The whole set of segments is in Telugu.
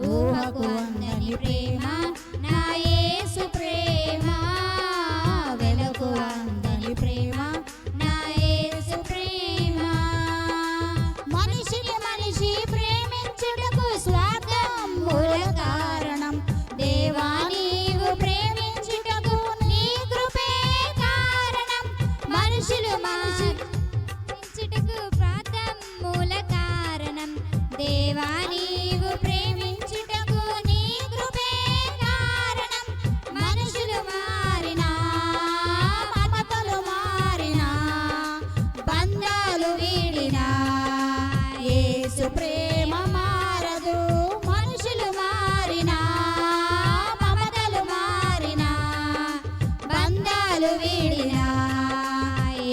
ఊహకు అందని ప్రేమ నా యేసు ప్రేమ, వెలుగు అందని ప్రేమ నా యేసు ప్రేమ. మనిషిని మనిషి ప్రేమించుటకు స్వార్థం మూల కారణం, దేవా నీవు ప్రేమించుటకు నీ కృపే కారణం. మనుషులు ప్రేమించుటకు ప్రార్థం మూల కారణం, దేవా నీవు ప్రేమించుటకు నీ కృపే కారణం. మనుషులు మారినా మమతలు మారినా బంధాలు వీడినా యేసు ప్రేమ మారదు. మనుషులు మారినా మమతలు మారినా బంధాలు వీడినా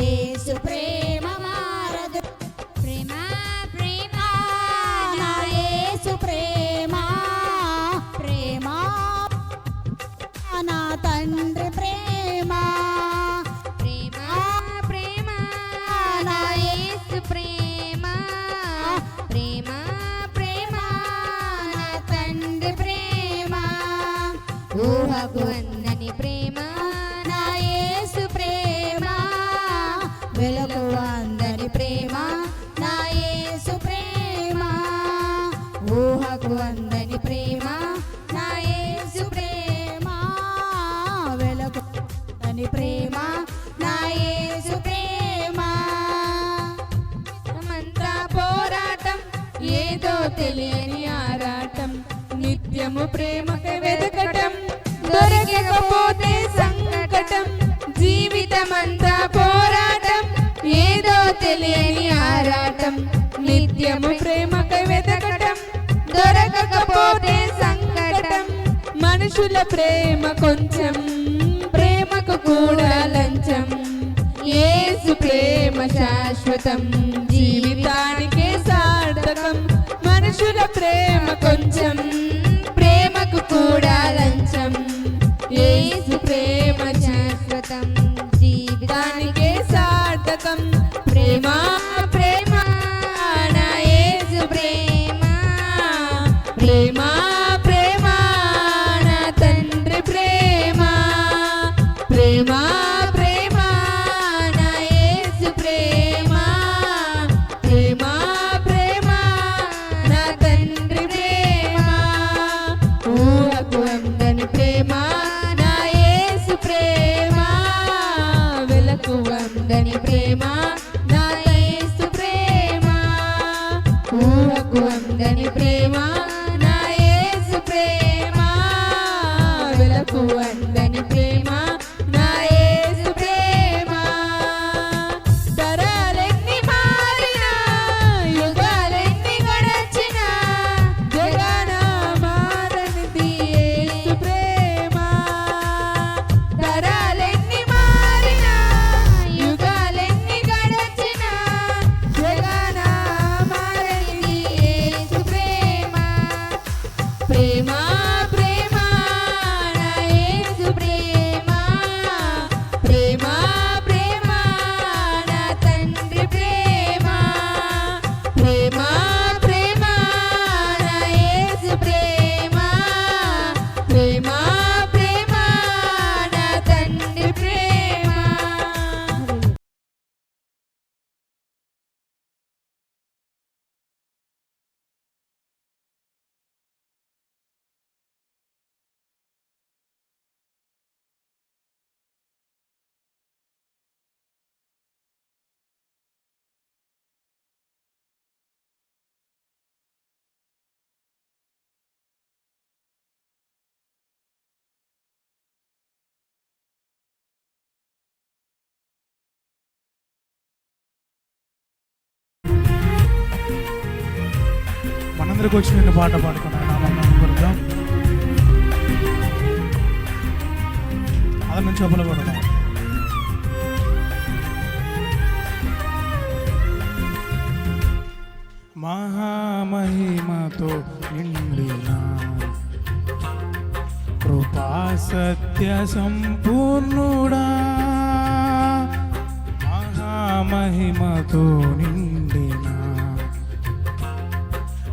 యేసు ప్రేమ మారదు. ప్రేమ ప్రేమ నా యేసు ప్రేమ, ప్రేమ నా తండ్రి ప్రేమ, ప్రేమ ప్రేమ నా యేసు ప్రేమ, ప్రేమ ప్రేమ నా తండ్రి ప్రేమ. ఊహకు అందని ప్రేమ నా యేసు ప్రేమ, వెలుగు అందని ప్రేమ నా యేసు ప్రేమ. ఊహకు అందని ప్రేమ నా యేసు ప్రేమ, వెలుగు అందని ప్రేమ నా యేసు ప్రేమ. మంతా పోరాటం, ఏదో తెలియని ఆరాటం, నిత్యము ప్రేమకై వెదకటం, దొరకకపోతే సంకటం. జీవితమంతా పోరాటం, ఏదో తెలియని ఆరాటం, నిత్యము ప్రేమకై వెదకటం, దొరకకపోతే సంకటం. మనుషుల ప్రేమ కొంచెం, ప్రేమకు కూడా లంచం. యేసు ప్రేమ శాశ్వతం, జీవితానికే సార్థకం. మనుషుల ప్రేమ కొంచెం, ప్రేమకు కూడా లంచం. యేసు ప్రేమ శాశ్వతం, జీవితానికే సార్థకం. ప్రేమ ప్రేమ నా యేసు ప్రేమ, ప్రేమ ప్రేమ నా తండ్రి ప్రేమ, ప్రేమ ప్రేమ నా యేసు ప్రేమ, ప్రేమ ప్రేమ నా తండ్రి ప్రేమ. ఊహకు అందని ప్రేమ నా యేసు ప్రేమ, వెలుగు అందని ప్రేమ నా యేసు ప్రేమ. ఊహకు అందని ప్రేమ నా యేసు ప్రేమ, వెలుగు అందని ప్రేమ నా యేసు ప్రేమ. తరాలెన్ని మారినా, యుగాలెన్ని గడచినా, జగన మారనిది యేసు ప్రేమ. తరాలెన్ని మారినా, యుగాలెన్ని గడచినా, జగన మారనిది యేసు ప్రేమ. ప్రేమ ప్రేమ నా యేసు ప్రేమ, ప్రేమ ప్రేమ నా తండ్రి ప్రేమ, ప్రేమ ప్రేమ నా యేసు ప్రేమ, ప్రేమ ప్రేమ నా తండ్రి ప్రేమ. మనందరికి వచ్చిన పాట పాడుకున్నాను నామం అదన చెప్పులు కొడదాం. మహామహిమతో నిండిన కృపా సత్య సంపూర్ణుడా, మహామహిమతో నిండిన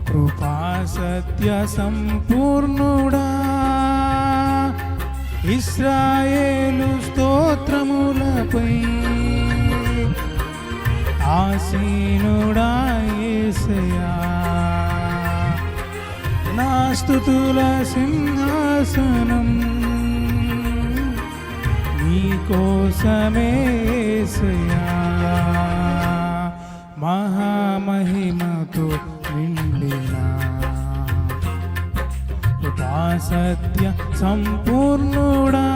కృపా సత్య సంపూర్ణుడా ఇశ్రాయేలు స్తోత్రములపై ఆసీనుడా యేసయ్యా నా స్తుతుల సింహాసనం నీ కోసమే యేసయ్యా మహామహిమతో నిండిన కృపా సత్య సంపూర్ణుడా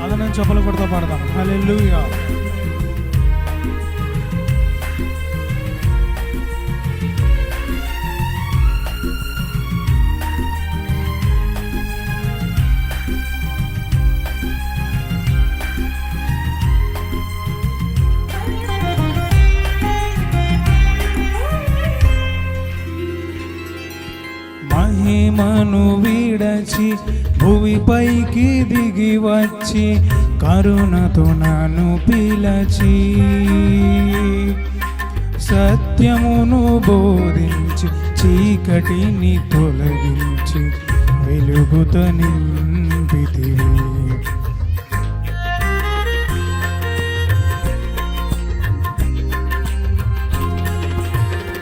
అదనం చెప్పలు కొడుతూ పాడదాం హల్లెలూయా. మహిమను విడచి భువిపైకి దిగి వచ్చి కరుణతో నన్ను పిలచి సత్యమును బోధించి చీకటిని తొలగించి వెలుగుతో నింపితివి.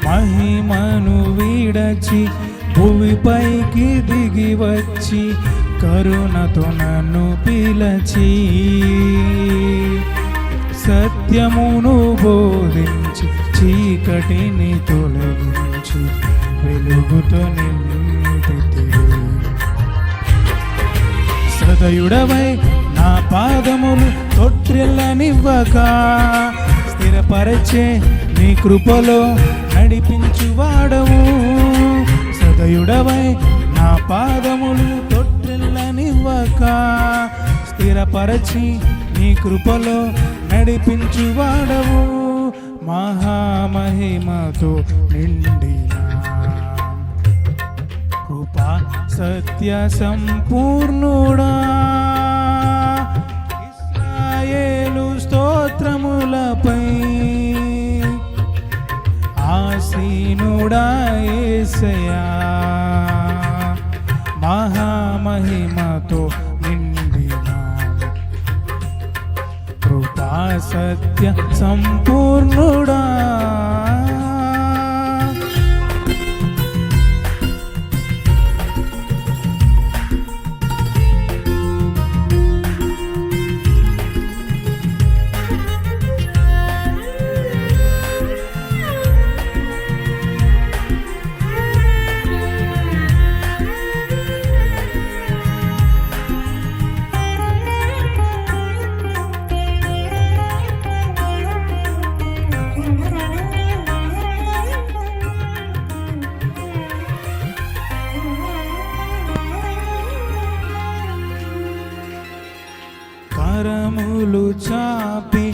మహిమను విడచి భూమిపైకి దిగి వచ్చి కరుణతో నన్ను పిలచి సత్యమును బోధించి చీకటిని తొలగించి వెలుగుతో నింపితివి. సదయుడవై నా పాదములు తొట్టిల్లనివ్వక స్థిరపరచే నీ కృపలో నడిపించువాడవు. సదయుడవై నా పాదములు తొట్టిల్లనివ్వక స్థిరపరచి నీ కృపలో నడిపించువాడవు. మహామహిమతో నిండిన కృపా సత్య సంపూర్ణుడా ఇశ్రాయేలు స్తోత్రములపై ఆసీనుడా యేసయ్యా మహామహిమతో నిండిన కృపా సత్య సంపూర్ణుడా. కరములు చాపి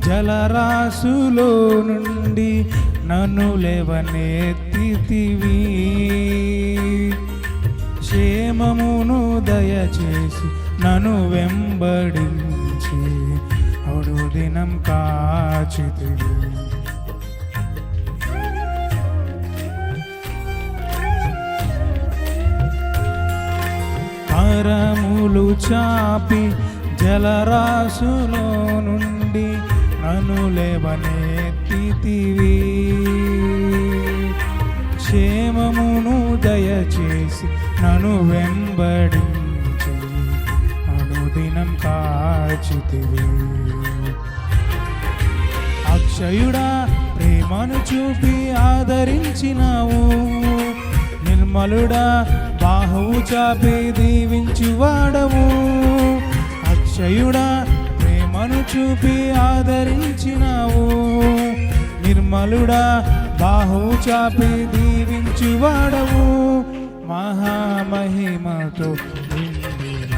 జలరాశులో నుండి నన్ను లేవనెత్తితివి. క్షేమమును దయచేసి నన్ను వెంబడించి అనుదినం కాచితివి. కరములు చాపి జలరాశులో నుండి నన్ను లేవనెత్తితివి. క్షేమమును దయచేసి నన్ను వెంబడించి అనుదినం కాచితివి. అక్షయుడా ప్రేమను చూపి ఆదరించినావు. నిర్మలుడా బాహువు చాపి దీవించువాడవు. అక్షయుడా ప్రేమను చూపి ఆదరించినావు. నిర్మలుడా బాహువు చాపి దీవించువాడవు. మహామహిమతో నిండిన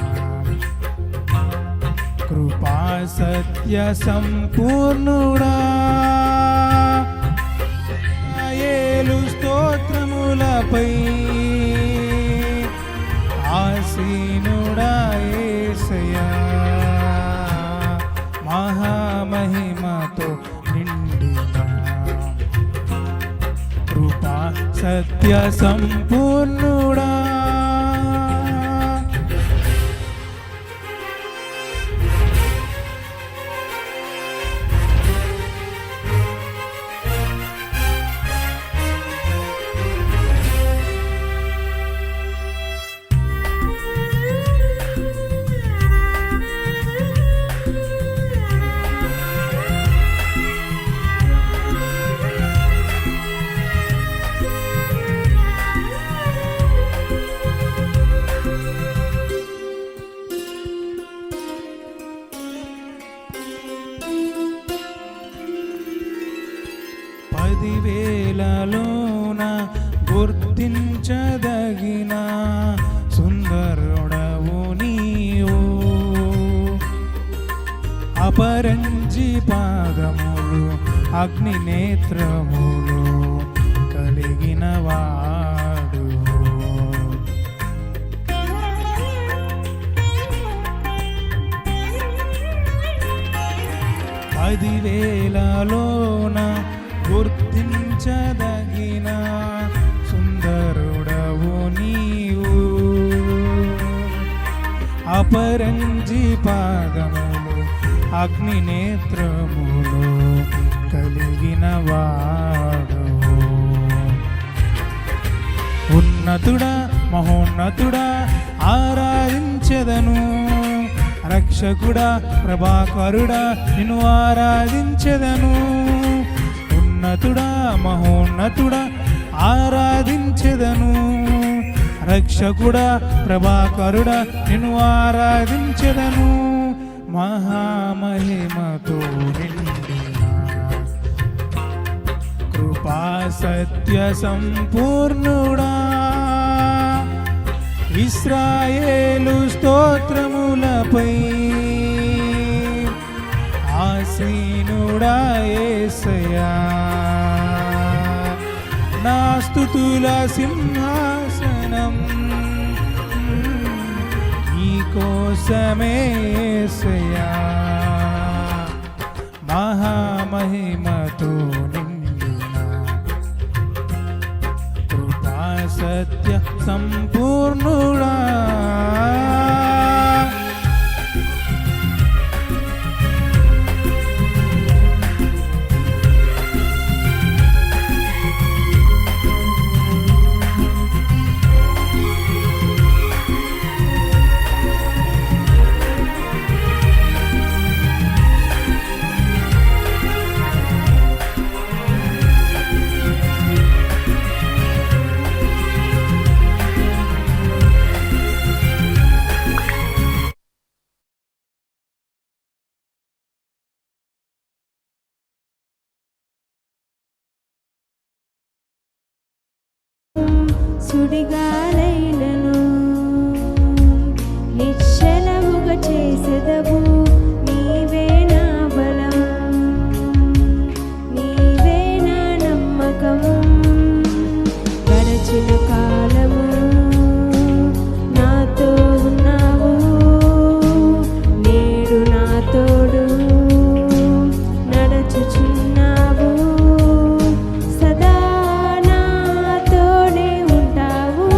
కృపా కృపా సత్య సంపూర్ణుడా ఏలు స్తోత్రములపై ఆసీనుడా యేసయ్యా మహామహిమతో నిండిన కృపా సత్య సంపూర్ణుడా పదివేలలోన గుర్తించదగిన సుందరుడవు నీవు అపరంజి పాదములు అగ్ని నేత్రములు కలిగిన వాడు పదివేలలోన గుర్తించదగిన సుందరుడవు నీవు అపరంజి పాదములు అగ్ని నేత్రములు కలిగిన వాడు ఉన్నతుడా మహోన్నతుడా ఆరాధించెదను రక్షకుడా ప్రభాకరుడా నిన్ను ఆరాధించెదను ఉన్నతుడా మహోన్నతుడా ఆరాధించెదను రక్షకుడా ప్రభాకరుడా నిన్ను ఆరాధించెదను మహామహిమతో నిండిన కృపా సత్య సంపూర్ణుడా ఇశ్రాయేలు స్తోత్రములపై ఆసీనుడా యేసయ్యా నా స్తుతుల సింహాసనం నీకోసమే యేసయ్యా మహామహిమతో నిండిన కృపా సత్య సంపూర్ణుడా సుడిగాలైనను నిశ్చలముగా చేసెదవు నీవే నా బలం నీవే నా నమ్మకం గడచిన కాలము నాతో ఉన్నావు నేడు నా తోడు నడచుచున్నావు సదా నాతోనే ఉంటావు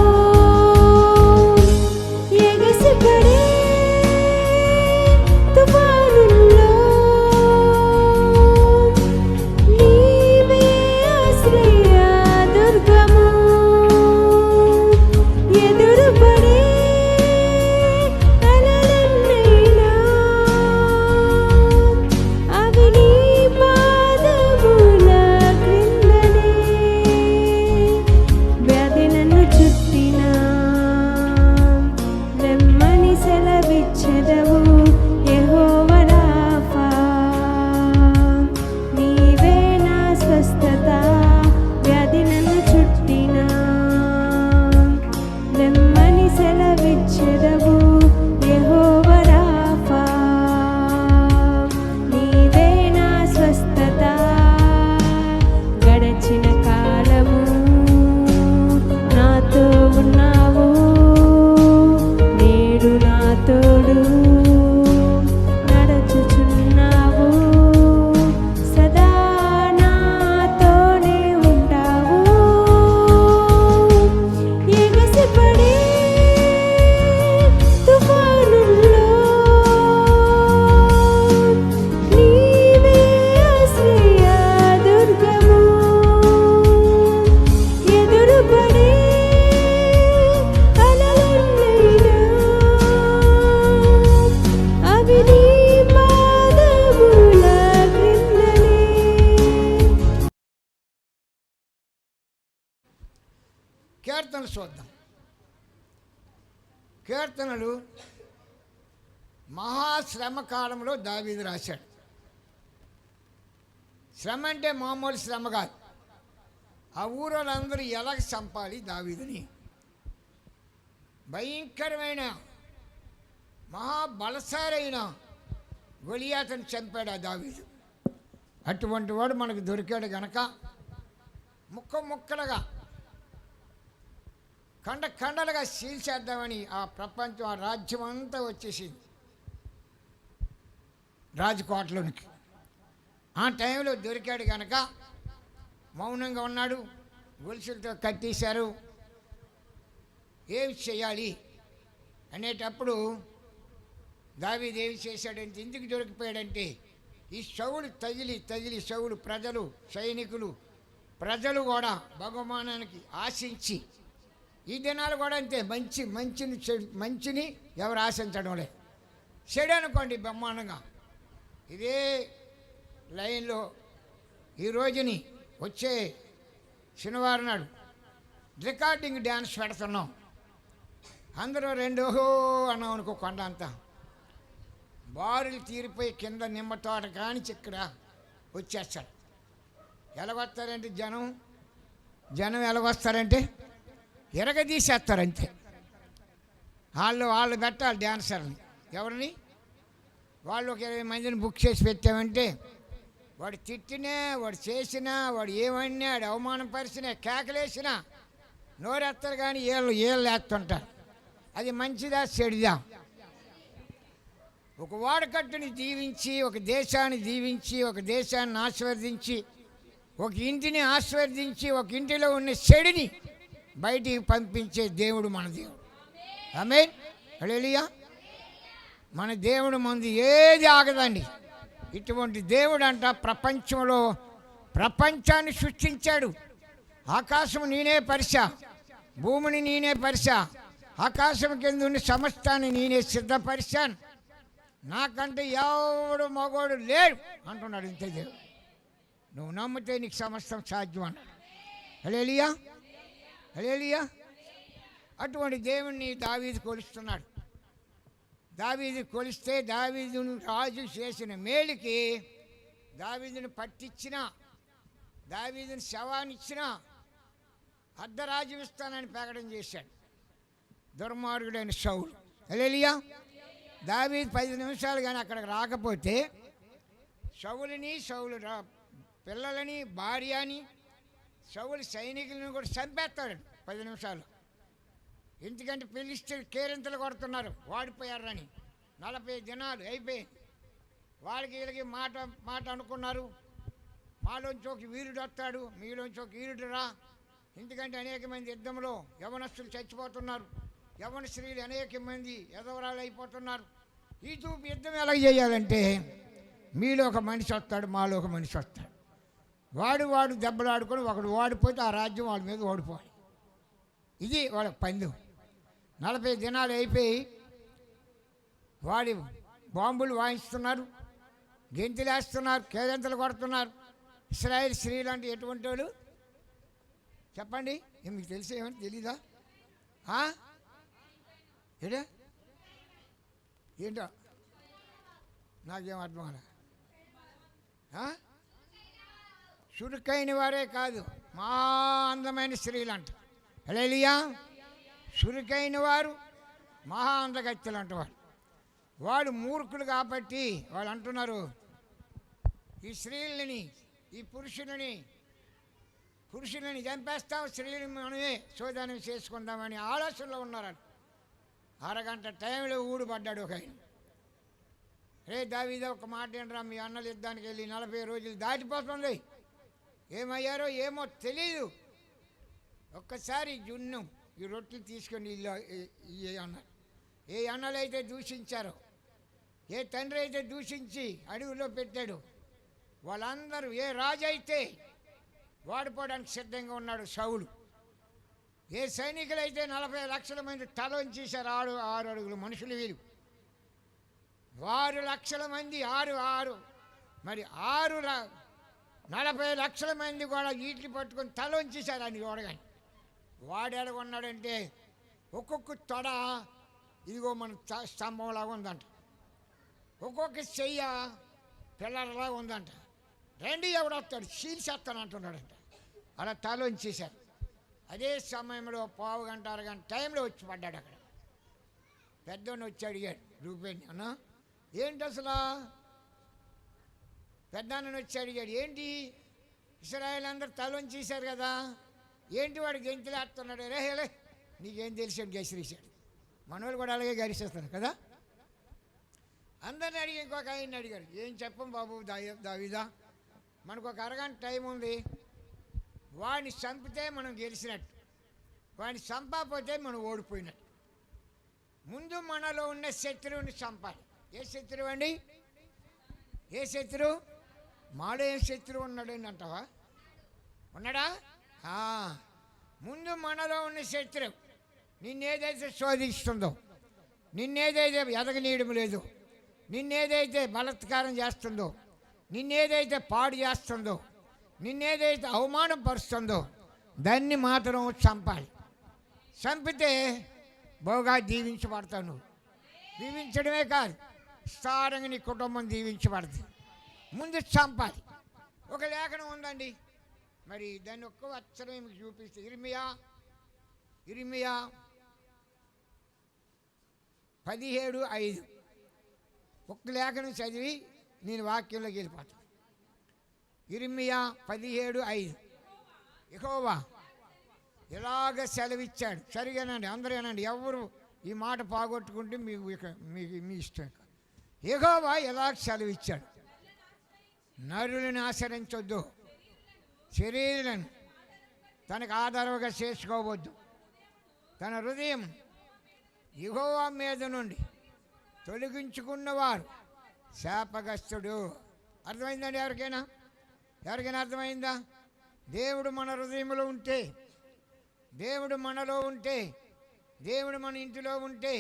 కీర్తనలు చూద్దాం. కీర్తనలు మహాశ్రమ కాలంలో దావీదు రాశాడు. శ్రమ అంటే మామూలు శ్రమ కాదు. ఆ ఊరోళ్ళందరూ ఎలాగ చంపాలి దావీదుని, భయంకరమైన మహాబలశారైన గొలియాతను చంపాడు ఆ దావీదు. అటువంటి వాడు మనకు దొరికాడు గనక ముక్కలుగా ఖండలుగా చీల్చేద్దామని ఆ ప్రపంచం, ఆ రాజ్యం అంతా వచ్చేసింది రాజకోటలోనికి. ఆ టైంలో దొరికాడు గనక మౌనంగా ఉన్నాడు. గొలుసులతో కట్టేశారు. ఏమి చేయాలి అనేటప్పుడు దావీదు ఏమి చేశాడంటే, ఎందుకు దొరికిపోయాడంటే, ఈ సౌలు తగిలి సౌలు ప్రజలు, సైనికులు, ప్రజలు కూడా బహుమానానికి ఆశించి, ఈ దినాలు కూడా అంతే, మంచిని ఎవరు ఆశించడం లేదు. చెడు అనుకోండి బ్రహ్మాండంగా. ఇదే లైన్లో ఈ రోజుని వచ్చే శనివారం నాడు రికార్డింగ్ డ్యాన్స్ పెడుతున్నాం. అందరూ రెండు అన్నాం అనుకో, కొండ అంతా బారులు తీరిపోయి కింద నిమ్మ తోట కానిచ్చి ఇక్కడ వచ్చేస్తాడు. ఎలాగొస్తారంటే జనం ఎలాగొస్తారంటే ఎరగదీసేస్తారంతే. వాళ్ళు పెట్టాలి డ్యాన్సర్ని. ఎవరిని? వాళ్ళు ఒక 20 మందిని బుక్ చేసి పెట్టామంటే వాడు తిట్టినా, వాడు చేసినా, వాడు ఏమన్నా, వాడు అవమానపరిచినా, కేకలేసినా నోరెత్తారు కానీ ఏళ్ళు లేస్తుంటారు. అది మంచిదా చెడుదా? ఒక వాడకట్టుని దీవించి, ఒక దేశాన్ని దీవించి, ఒక దేశాన్ని ఆశీర్వదించి, ఒక ఇంటిని ఆశీర్వదించి, ఒక ఇంటిలో ఉన్న చెడుని బయటికి పంపించే దేవుడు మన దేవుడు. ఆమేన్. హల్లెలూయా. మన దేవుడు మంది ఏది ఆగదండి. ఇటువంటి దేవుడు అంట ప్రపంచాన్ని సృష్టించాడు. ఆకాశం నేనే పరిశా, భూమిని నేనే పరిశా, ఆకాశం కింద ఉన్న సమస్తాన్ని నేనే సిద్ధపరిచాను, నాకంటే ఎవడు మగోడు లేడు అంటున్నాడు. ఇంతే దేవుడు. నువ్వు నమ్మితే నీకు సమస్తం సాధ్యం అన్నాడు. హల్లెలూయా, హల్లెలూయా. అటువంటి దేవుణ్ణి దావీదు కొలుస్తున్నాడు. దావీదు కొలిస్తే దావీదును రాజు చేసిన మేలుకి దావీదును పట్టించిన, దావీదుని శవాన్నిచ్చిన, అర్ధరాజ్యం ఇస్తానని ప్రకటన చేశాడు దుర్మార్గుడైన సౌలు. హల్లెలూయా. దావీదు 10 నిమిషాలు కానీ అక్కడికి రాకపోతే సౌలు పిల్లలని, భార్యని, సౌలు సైనికులను కూడా చంపేస్తాడు 10 నిమిషాలు. ఎందుకంటే ఫిలిష్తీయులు కేరింతలు కొడుతున్నారు, వాడిపోయారని. 40 దినాలు అయిపోయింది. వాళ్ళకి వీళ్ళకి మాట అనుకున్నారు, మాలోంచి ఒక వీరుడు వస్తాడు, మీలోంచి ఒక వీరుడు రా. ఎందుకంటే అనేక మంది యుద్ధంలో యవనస్తులు చచ్చిపోతున్నారు, యవన స్త్రీలు అనేక మంది ఎదవరాలు అయిపోతున్నారు. ఈ చూపు యుద్ధం ఎలా చేయాలంటే, మీలో ఒక మనిషి వస్తాడు, మాలో ఒక మనిషి వస్తాడు. వాడు దెబ్బలు ఆడుకొని ఒకడు ఓడిపోతే ఆ రాజ్యం వాళ్ళ మీద ఓడిపోవాలి. ఇది వాళ్ళ పందెం. 40 దినాలు అయిపోయి వాడి బాంబులు వాయిస్తున్నారు, గెంతులేస్తున్నారు, కేరింతలు కొడుతున్నారు. ఇశ్రాయేల్ స్త్రీలు అంటే ఎటువంటి వాళ్ళు చెప్పండి? మీకు తెలిసి ఏమని తెలీదా? ఏంటో నాకేం అర్థం అలా. చురుకైన వారే కాదు, మా అందమైన స్త్రీలు అంట. హల్లెలూయా. చురుకైన వారు మహా అందగత్తెలు అంటవారు. వాడు మూర్ఖులు కాబట్టి వాళ్ళు అంటున్నారు, ఈ స్త్రీలని, ఈ పురుషులని చంపేస్తాం, స్త్రీని మనమే శోధనం చేసుకుందామని ఆలోచనలో ఉన్నారు. అరగంట టైంలో ఊడిపడ్డాడు ఒక ఆయన. రే దావీదు, ఒక మాట ఏంట్రా, మీ అన్నలు యుద్ధానికి వెళ్ళి 40 రోజులు దాటిపోతుంది, ఏమయ్యారో ఏమో తెలీదు, ఒక్కసారి జున్ను ఈ రొట్టెలు తీసుకొని ఇల్లు అన్నారు. ఏ అన్నలైతే దూషించారో, ఏ తండ్రి అయితే దూషించి అడవిలో పెట్టాడు, వాళ్ళందరూ, ఏ రాజు అయితే వాడిపోవడానికి సిద్ధంగా ఉన్నాడు సౌలు, ఏ సైనికులైతే 40 లక్షల మంది తలొంచేశారు, 6 అడుగులు మనుషులు వీరు, 6 లక్షల మంది 6 మరి 40 లక్షల మంది కూడా వీటిని పట్టుకొని తలొంచేశారు అని చూడగాని. వాడు ఎలాగున్నాడంటే ఒక్కొక్క తొడ ఇదిగో మన స్తంభంలాగా ఉందంట, ఒక్కొక్క చెయ్య పిల్లర్లాగా ఉందంట. రెండు ఎవడొస్తాడు చీల్చేస్తాను అంటున్నాడంట. అలా తలోంచేశారు. అదే సమయంలో పావు గంట అరగంట టైంలో వచ్చి పడ్డాడు అక్కడ. పెద్దోడిని వచ్చి అడిగాడు రూపేణి, అన్న ఏంటి అసలు? పెద్దన్నని వచ్చి అడిగాడు, ఏంటి ఇశ్రాయేల్ అందరు తలోంచేశారు కదా, ఏంటి వాడు గెంతులేస్తున్నాడు? రే నీకేం తెలిసాడు గెసిరేశాడు. మనోళ్ళు కూడా అలాగే గరిసేస్తారు కదా. అందరిని అడిగి ఇంకొక ఆయన్ని అడిగాడు, ఏం చెప్పం బాబు దావీదా, మనకు ఒక అరగంట టైం ఉంది, వాడిని చంపితే మనం గెలిచినట్టు, వాడిని చంపకపోతే మనం ఓడిపోయినట్టు. ముందు మనలో ఉన్న శత్రువుని చంపాలి. ఏ శత్రువు అండి? ఏ శత్రువు? మాడే శత్రువు ఉన్నాడండి అంటావా? ఉన్నాడా? ముందు మనలో ఉన్న శత్రువు నిన్నేదైతే శోధిస్తుందో, నిన్నేదైతే ఎదగనీయడం లేదు, నిన్నేదైతే బలాత్కారం చేస్తుందో, నిన్నేదైతే పాడు చేస్తుందో, నిన్నేదైతే అవమానం పరుస్తుందో దాన్ని మాత్రం చంపాలి. చంపితే బాగా దీవించబడతావు. నువ్వు దీవించడమే కాదు, విస్తారంగా నీ కుటుంబం దీవించబడుతుంది. ముందు చంపాలి. ఒక లేఖనం ఉందండి, మరి దాన్ని ఒక్క అక్షరం మీకు చూపిస్తే ఇర్మియా 17:5 ఒక్క లేఖనం చదివి నేను వాక్యంలోకి వెళ్ళిపోతాను. ఇర్మియా 17:5 యెహోవా ఇలాగ సెలవిచ్చాడు. సరిగానండి, అందరేనండి, ఎవరు ఈ మాట పోగొట్టుకుంటే మీ ఇష్టం. యెహోవా ఇలాగ సెలవిచ్చాడు, నరులను ఆచరించొద్దు, శరీరాలను తనకు ఆధారముగా చేసుకోవద్దు, తన హృదయం యెహోవా మీద నుండి తొలగించుకున్నవారు శాపగ్రస్తుడు. అర్థమైందండి? ఎవరికైనా అర్థమైందా? దేవుడు మన హృదయంలో ఉంటే, దేవుడు మనలో ఉంటే, దేవుడు మన ఇంటిలో ఉంటే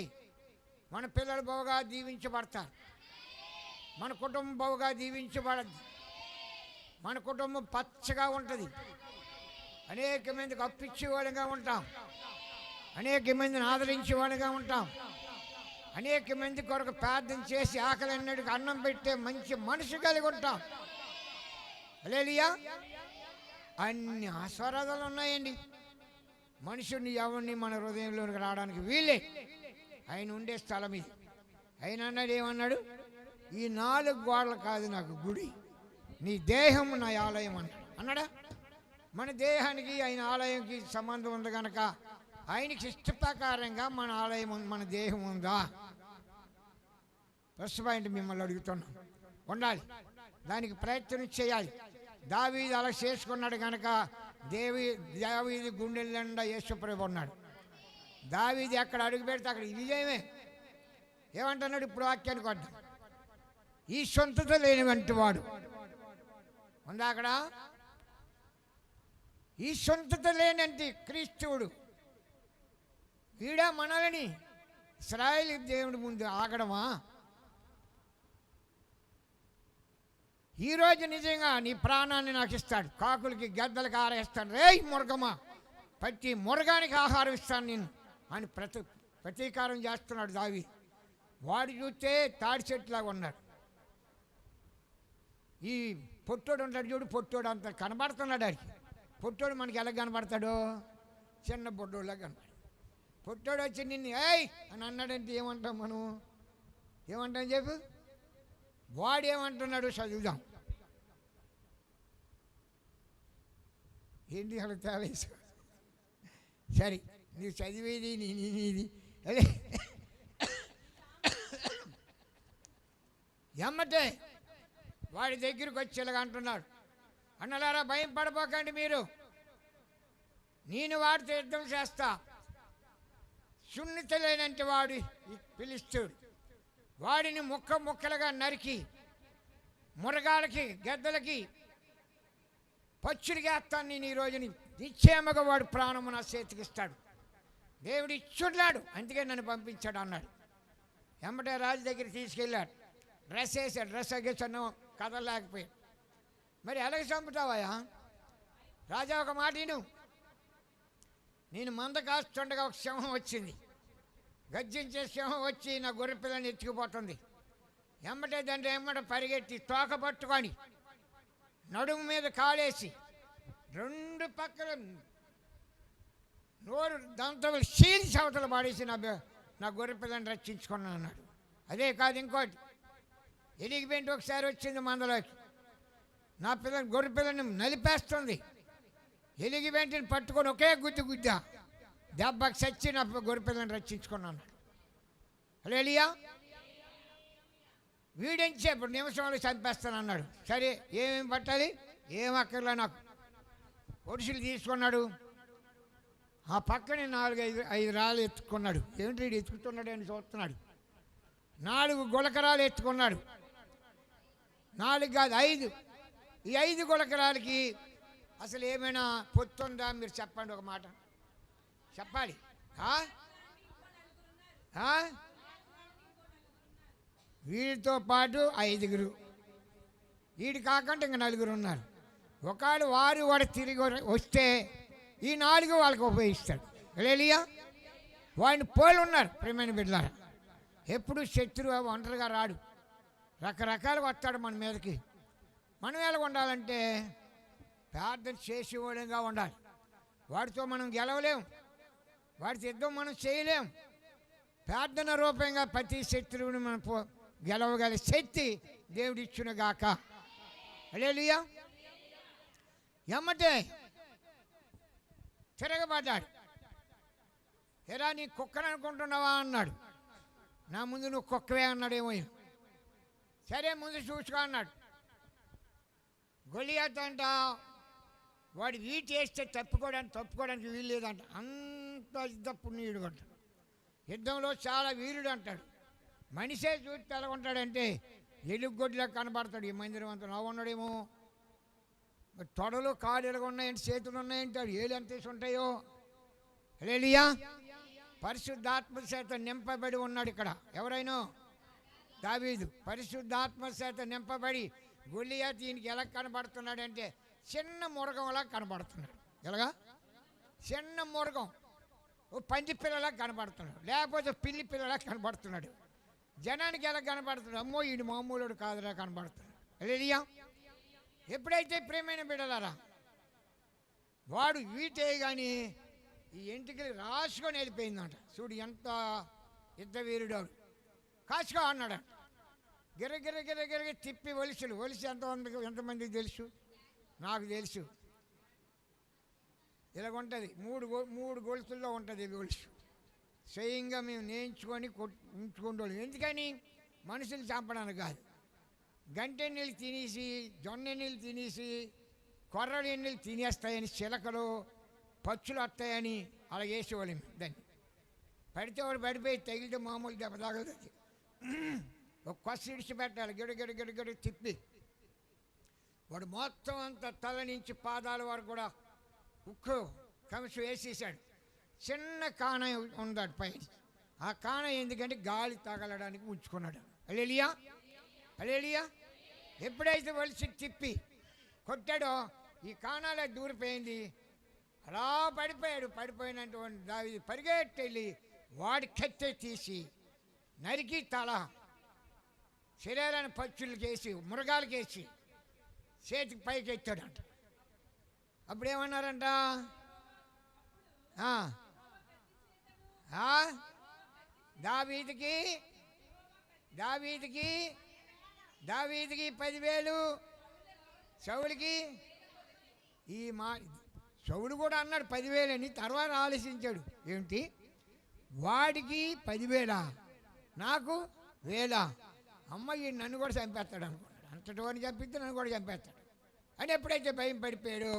మన పిల్లలు బాగా దీవించబడతారు, మన కుటుంబం బాగా దీవించబడద్దు, మన కుటుంబం పచ్చగా ఉంటుంది. అనేక మందికి అప్పిచ్చేవాళ్ళుగా ఉంటాం, అనేక మందిని ఆదరించేవాళ్ళుగా ఉంటాం, అనేక మంది కొరకు ప్రార్థన చేసి ఆకలి అన్నటికి అన్నం పెట్టే మంచి మనసు కలిగి ఉంటాం. హల్లెలూయా. అన్ని ఆశీర్వాదాలు ఉన్నాయండి. మనుషుని ఎవరిని మన హృదయంలోకి రావడానికి వీలే. ఆయన ఉండే స్థలం ఇది. ఆయన అన్నాడు, ఏమన్నాడు? ఈ 4 గోడలు కాదు నాకు గుడి, నీ దేహం నా ఆలయం అన్నాడా? మన దేహానికి ఆయన ఆలయంకి సంబంధం ఉంది కనుక ఆయనకి ఇష్ట ప్రకారంగా మన ఆలయం, మన దేహం ఉందా? ఫస్ట్ పాయింట్ మిమ్మల్ని అడుగుతున్నాం. ఉండాలి, దానికి ప్రయత్నం చేయాలి. దావీదు అలా చేసుకున్నాడు కనుక దావీదు గుండెల నిండా యేసుప్రభు ఉన్నాడు. దావీదు ఎక్కడ అడుగు పెడితే అక్కడ విజయమే. ఏమంటున్నాడు ఇప్పుడు వాక్యానికి వద్దాం. ఈ సొంతత లేని వంటి వాడు ఉందా అక్కడ? ఈ సొంతత లేనంటి క్రీస్తువుడు వీడా మనల్ని ఇశ్రాయేలు దేవుడి ముందు ఆగడమా? ఈరోజు నిజంగా నీ ప్రాణాన్ని నాకు ఇస్తాడు, కాకులకి గద్దలకి ఆరేస్తాడు. రే మురగమా, ప్రతి మురగానికి ఆహారం ఇస్తాను నేను అని ప్రతీకారం చేస్తున్నాడు దావీదు. వాడు చూస్తే తాడి చెట్టులాగా ఉన్నాడు. ఈ పొట్టోడు ఉంటాడు చూడు, పొట్టోడు అంత కనబడుతున్నాడు. ఆడికి పొట్టోడు మనకి ఎలా కనబడతాడో? చిన్న పొట్టోడులా కనబడు. పొట్టోడు వచ్చి నిన్ను ఏయ్ అని అన్నాడంటే ఏమంటాం మనం? ఏమంటాం చెప్పు? వాడు ఏమంటున్నాడు చదువుదాం. ఏంటి అక్కడ తేలేసు? సరే, నీవు చదివేది నీది అదే. ఎమ్మటే వాడి దగ్గరికి వచ్చేలాగా అంటున్నాడు, అన్నలారా భయం పడిపోకండి మీరు, నేను వాడితో యుద్ధం చేస్తా. సున్నిత లేనంటే వాడు ఫిలిష్తీయుడు, వాడిని ముక్కలుగా నరికి మురగాలకి గద్దలకి పచ్చుడిగా వేస్తాను నేను. ఈ రోజుని నిశ్చయముగా వాడు ప్రాణము నా చేతికి ఇస్తాడు, దేవుడు ఇచ్చున్నాడు, అందుకే నన్ను పంపించాడు అన్నాడు. ఎమ్మటే రాజు దగ్గర తీసుకెళ్ళాడు, డ్రెస్ వేసాడు. డ్రెస్ ఎగ్గేసన్ను కదలలేకపోయాడు. మరి ఎలాగ చంపుతావా రాజా? ఒక మాట విను, నేను మంద కాస్తుండగా ఒక సింహం వచ్చింది. గర్జించే సింహం వచ్చి నా గొర్రె పిల్లని ఎత్తుకుపోతుంది. ఎమ్మటే దాన్ని పరిగెత్తి తోక పట్టుకొని నడుము మీద కాలేసి 2 పక్కల నోరు దంతలు శీలి సవతలు పాడేసి నా గొర్రె పిల్లని రక్షించుకున్నాను అన్నాడు. అదే కాదు, ఇంకోటి ఎలిగిపోయింటి ఒకసారి వచ్చింది మందలోకి. నా గొర్రె పిల్లని నలిపేస్తుంది. ఎలిగిపోయింటిని పట్టుకొని ఒకే గుద్దా దెబ్బకి చచ్చి నా గొర్రె పిల్లని రక్షించుకున్నాను. హల్లెలూయా. వీడించేప్పుడు నిమిషంలో చంపేస్తాను అన్నాడు. సరే, ఏమేమి పట్టాలి, ఏం అక్కర్లే నాకు. ఒడిసిలు తీసుకున్నాడు. ఆ పక్కనే 4-5 రాళ్ళు ఎత్తుకున్నాడు. ఏంటి వీడు ఎత్తుకుతున్నాడు అని చూస్తున్నాడు. 4 గులకరాలు ఎత్తుకున్నాడు. 4 కాదు 5. ఈ 5 గులకరాలకి అసలు ఏమైనా పొత్తుందా? మీరు చెప్పండి, ఒక మాట చెప్పాలి. వీడితో పాటు 5గురు, వీడి కాకుండా ఇంకా 4 ఉన్నారు. ఒకవేళ వాడు తిరిగి వస్తే ఈ 4 వాళ్ళకి ఉపయోగిస్తాడు. హల్లెలూయా. వాడిని పోలి ఉన్నారు ప్రియమైన బిడ్డలారా. ఎప్పుడు శత్రువు ఒంటరిగా రాడు, రకరకాలుగా వస్తాడు మన మీదకి. మనం ఎలా ఉండాలంటే ప్రార్థన చేసేవాడుగా ఉండాలి. వాడితో మనం గెలవలేం, వాడితో యుద్ధం మనం చేయలేం. ప్రార్థన రూపంగా ప్రతి శత్రువుని మనం గెలవగల శక్తి దేవుడు ఇచ్చును గాక. హల్లెలూయా. ఎమ్మటే తిరగబడ్డాడు. ఎరా నీ కుక్కని అనుకుంటున్నావా అన్నాడు. నా ముందు నువ్వు కుక్కవే అన్నాడేమో. సరే ముందు చూసుకో అన్నాడు. గొలియాత్ అంట వాడు వీటి వేస్తే తప్పుకోవడానికి వీలు లేదంట. అంత యుద్ధ పుణ్యుడు అంట. యుద్ధంలో చాలా వీరుడు అంటాడు. మనిషే చూస్తే ఎలా ఉంటాడంటే ఎలుగొడ్లా కనబడతాడు. ఈ మందిరం అంతా నవ్వున్నాడేమో. తొడలు కాళ్ళు ఎలాగ ఉన్నాయంటే, చేతులు ఉన్నాయంటాడు. ఏళ్ళు ఎంత ఉంటాయో. హల్లెలూయా. పరిశుద్ధాత్మ చేత నింపబడి ఉన్నాడు ఇక్కడ. ఎవరైనా దావీదు పరిశుద్ధాత్మ చేత నింపబడి గొలియాతు ఈయనకి ఎలా కనబడుతున్నాడంటే చిన్న మురగంలా కనబడుతున్నాడు. ఎలాగా? చిన్న మురగం, ఓ పంది పిల్లలా కనబడుతున్నాడు, లేకపోతే పిల్లి పిల్లలా కనబడుతున్నాడు. జనానికి ఎలా కనబడుతున్నాడు? అమ్మో ఈయన మామూలుడు కాదులా కనబడుతున్నాడు. హల్లెలూయా. ఎప్పుడైతే ప్రేమైన బిడ్డలారా వాడు వీటే కానీ ఈ ఎంటికలు రాసుకొని వెళ్ళిపోయిందంట. చూడు ఎంత యుద్ధ వీరుడు. కాసుకో అన్నాడు. గిరగిర తిప్పి ఒలిసి ఎంతమందికి తెలుసు? నాకు తెలుసు. ఇలాగుంటుంది, 3 గొలుసుల్లో ఉంటుంది ఒలుసు. స్వయంగా మేము నేర్చుకొని ఉంచుకుంటాం. ఎందుకని? మనుషులు చంపడానికి కాదు. గంటె నీళ్ళు తినేసి, జొన్న నీళ్ళు తినేసి, కొర్రలు ఎన్నెళ్ళు తినేస్తాయని, చిలకలు పచ్చులు వస్తాయని అలా వేసేవాళ్ళం. దాన్ని పడితే వాడు పడిపోయి తగిలితే మామూలు దెబ్బ తాగదు. ఒక కొస్సు ఇడిచిపెట్టాలి. గిడ తిప్పి వాడు మొత్తం అంతా తల నుంచి పాదాల వరకు కూడా ఉక్కు కమిషం వేసేసాడు. చిన్న కాణ ఉన్నాడు పైన. ఆ కాణ ఎందుకంటే గాలి తగలడానికి ఉంచుకున్నాడు. హల్లెలూయా. హల్లెలూయా. ఎప్పుడైతే వలిసి తిప్పి కొట్టాడో ఈ కాణాల దూరిపోయింది. అలా పడిపోయాడు. పడిపోయినటువంటి దావీదు పరిగెట్టెళ్ళి వాడి కత్తె తీసి నరికి తల శరీరాన్ని పచ్చులకి వేసి మృగాలకి వేసి చేతికి పైకి ఎత్తాడంట. అప్పుడేమన్నారంట? దావీదుకి 10,000, సౌలుకి ఈ సౌలు కూడా అన్నాడు 10,000 అని. తర్వాత ఆలోచించాడు, ఏంటి వాడికి 10,000 నాకు 1,000, అమ్మ ఈ నన్ను కూడా చంపేస్తాడు అనుకున్నాడు. అంతటి వాడిని చంపిస్తే నన్ను కూడా చంపేస్తాడు అని ఎప్పుడైతే భయం పడిపోయాడో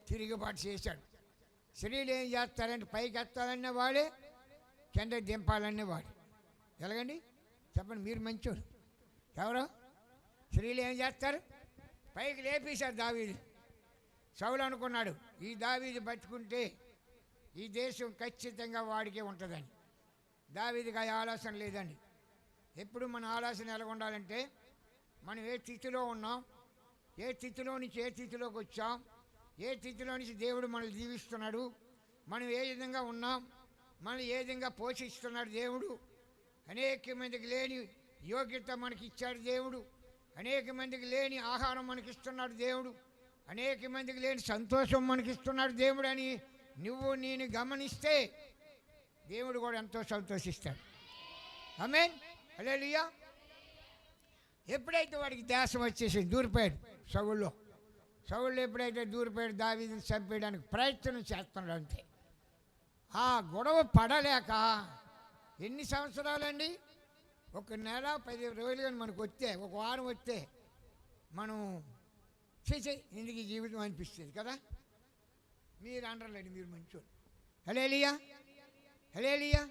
తిరుగుబాటు చేశాడు. స్త్రీలు ఏం చేస్తారంటే పైకి ఎత్తాలన్న వాడే, కింద దింపాలన్న వాడు. ఎలాగండి చెప్పండి, మీరు మంచోడు. ఎవరో స్త్రీలు ఏం చేస్తారు? పైకి లేపేశారు దావీదు. సౌలు అనుకున్నాడు ఈ దావీదు బతుకుంటే ఈ దేశం ఖచ్చితంగా వాడికే ఉంటుందని. దావీదుకి ఆ ఆలోచన లేదండి. ఎప్పుడు మన ఆలోచన ఎలా ఉండాలంటే మనం ఏ స్థితిలో ఉన్నాం, ఏ స్థితిలో నుంచి ఏ స్థితిలోకి వచ్చాం, ఏ స్థితిలో నుంచి దేవుడు మనల్ని దీవిస్తున్నాడు, మనం ఏ విధంగా ఉన్నాం, మనం ఏ విధంగా పోషిస్తున్నాడు దేవుడు. అనేక మందికి లేని యోగ్యత మనకి ఇచ్చాడు దేవుడు. అనేక మందికి లేని ఆహారం మనకిస్తున్నాడు దేవుడు. అనేక మందికి లేని సంతోషం మనకిస్తున్నాడు దేవుడు అని నువ్వు నేను గమనిస్తే దేవుడు కూడా ఎంతో సంతోషిస్తాడు. ఆమేన్, హల్లెలూయా. ఎప్పుడైతే వాడికి దేశం వచ్చేసి దూరిపోయాడు సౌలు ఎప్పుడైతే దూరిపోయాడు, దావీదుని చంపేయడానికి ప్రయత్నం చేస్తున్నాడు. అంతే ఆ గొడవ పడలేక ఎన్ని సంవత్సరాలండి, 1 నెల 10 రోజులు కానీ మనకు వస్తే, 1 వారం వస్తే మనం చేసే ఎందుకు ఈ జీవితం అనిపిస్తుంది కదా. మీరు అనరండి, మీరు మంచోళ్ళు. హల్లెలూయా, హల్లెలూయా.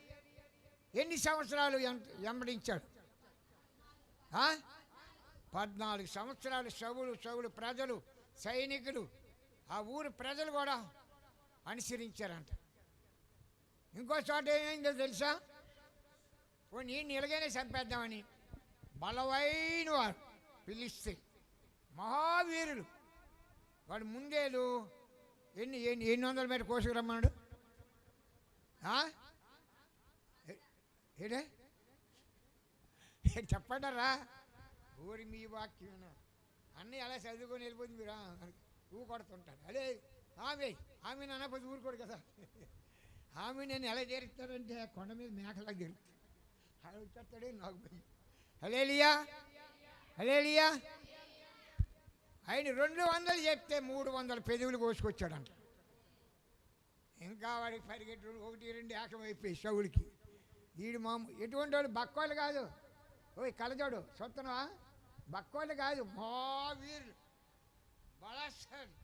ఎన్ని సంవత్సరాలు వెంబడించాడు? 14 సంవత్సరాలు సౌలు ప్రజలు, సైనికులు, ఆ ఊరు ప్రజలు కూడా అనుసరించారంట. ఇంకో చోట ఏమైందో తెలుసా? నేను ఇలాగైనా చంపేద్దామని బలమైన వారు పిలిస్తే మహావీరులు వాడు ముందేలు ఎన్ని 100 మీటర్ కోసుకురమ్మన్నాడు. ఏడే చెప్పండరా, ఊరి మీ వాక్యం అన్నీ అలా చదువుకొని వెళ్ళిపోతుంది. మీరు ఊ కొడుతుంటారు. అదే ఆమె అనకపోతే ఊరుకోడు కదా. ఆమె నేను ఎలా చేరుస్తాడంటే కొండ మీద మేకలా చేరుతాడు. అలా వచ్చేస్తాడే నాకు భయం. హల్లెలూయా, హల్లెలూయా. ఆయన 200 చెప్తే 300 పెదవులు కోసుకొచ్చాడంట. ఇంకా వాడికి పరిగెట్టు 1, 2 ఏకమైపోయి సౌలుకి. వీడు ఎటువంటి వాడు బక్కోళ్ళు కాదు. కలజోడు సొత్తనా, బక్కోళ్ళు కాదు, మహావీరులు, బలశాలి.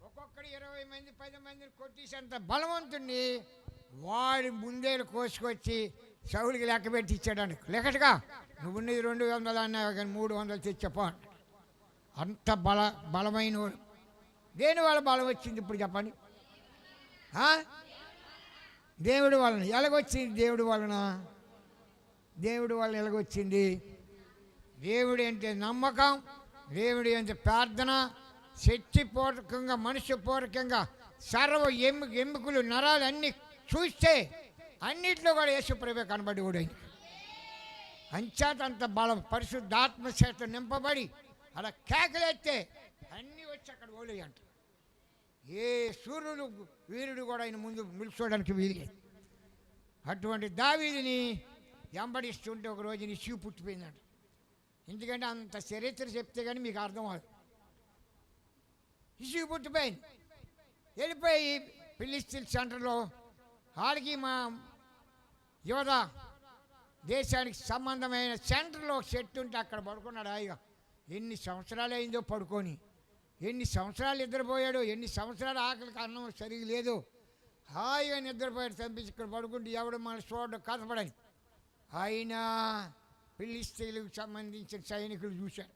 ఒక్కొక్కడు 20 మంది 10 మందిని కొట్టేసేంత బలవంతుణ్ణి వాడి ముందేలు కోసుకొచ్చి సౌలుకి లెక్క పెట్టి ఇచ్చాడు. లెక్కటగా నువ్వు ఉన్నది 200 అన్నావు కానీ 300 తెచ్చపో. అంత బలమైన వాడు. దేని వల్ల బలం వచ్చింది ఇప్పుడు చెప్పండి? దేవుడి వలన. ఎలాగొచ్చింది దేవుడి వలన? దేవుడి వలన ఎలాగొచ్చింది? దేవుడి అంటే నమ్మకం, దేవుడి అంటే ప్రార్థన, శక్తిపూర్వకంగా మనుష్యపూర్వకంగా సర్వ ఎముకలు నరాలు అన్నీ చూస్తే అన్నిట్లో కూడా యేసుప్రభువే కనబడి కూడా అంచేత అంత బలం పరిశుద్ధాత్మ చేత నింపబడి అలా కేకలేస్తే అన్నీ వచ్చి అక్కడ ఓలేయి అంట. ఏ సూర్యుడు వీరుడు కూడా ఆయన ముందు నిలుచోడానికి వీలేదు. అటువంటి దావీదుని వెంబడిస్తుంటే ఒక రోజు ఇష్యూ పుట్టిపోయిందంట. ఎందుకంటే అంత చరిత్ర చెప్తే కానీ మీకు అర్థం అవ్వదు. ఇష్యూ పుట్టిపోయింది. వెళ్ళిపోయి ఫిలిస్తీన్ సెంటర్లో వాళ్ళకి మా యోధ దేశానికి సంబంధమైన సెంటర్లో చెట్టు ఉంటే అక్కడ పడుకున్నాడు హాయిగా. ఎన్ని సంవత్సరాలు అయిందో పడుకొని, ఎన్ని సంవత్సరాలు నిద్రపోయాడు, ఎన్ని సంవత్సరాలు ఆకలికి అన్నం సరిగా లేదు, హాయిగా నిద్రపోయాడు. చంపించి ఇక్కడ పడుకుంటే ఎవడు మన చూడడం కథపడని ఆయన ఫిలిస్తీన్లకు సంబంధించిన సైనికులు చూశారు.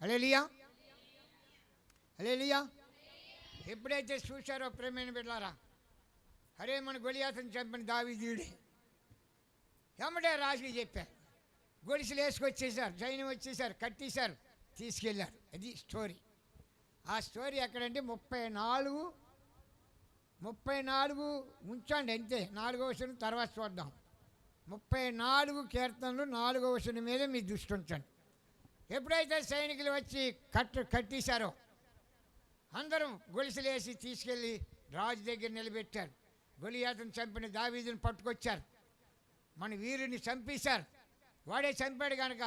హల్లెలూయా, హల్లెలూయా. ఎప్పుడైతే చూశారో ప్రేమైన బిడ్డలారా, అరే మన గొలియాతుని చంపిన దావీదుడే ఎమ్మటే రాజుకి చెప్పారు. గొలుసులు వేసుకొచ్చేసారు, సైన్యం వచ్చేసారు, కట్టేశారు, తీసుకెళ్ళారు. అది స్టోరీ. ఆ స్టోరీ ఎక్కడంటే 34 ఉంచండి అంతే. 4వ వచనం తర్వాత చూద్దాం. 34 కీర్తనలు 4వ వచనం మీద మీ దృష్టి ఉంచండి. ఎప్పుడైతే సైనికులు వచ్చి కట్టేశారో అందరం గొలుసులు వేసి తీసుకెళ్ళి రాజు దగ్గర నిలబెట్టారు. గొలియాతును చంపిన దావీదుని పట్టుకొచ్చారు. మన వీరుని చంపేశారు. వాడే చంపాడు కనుక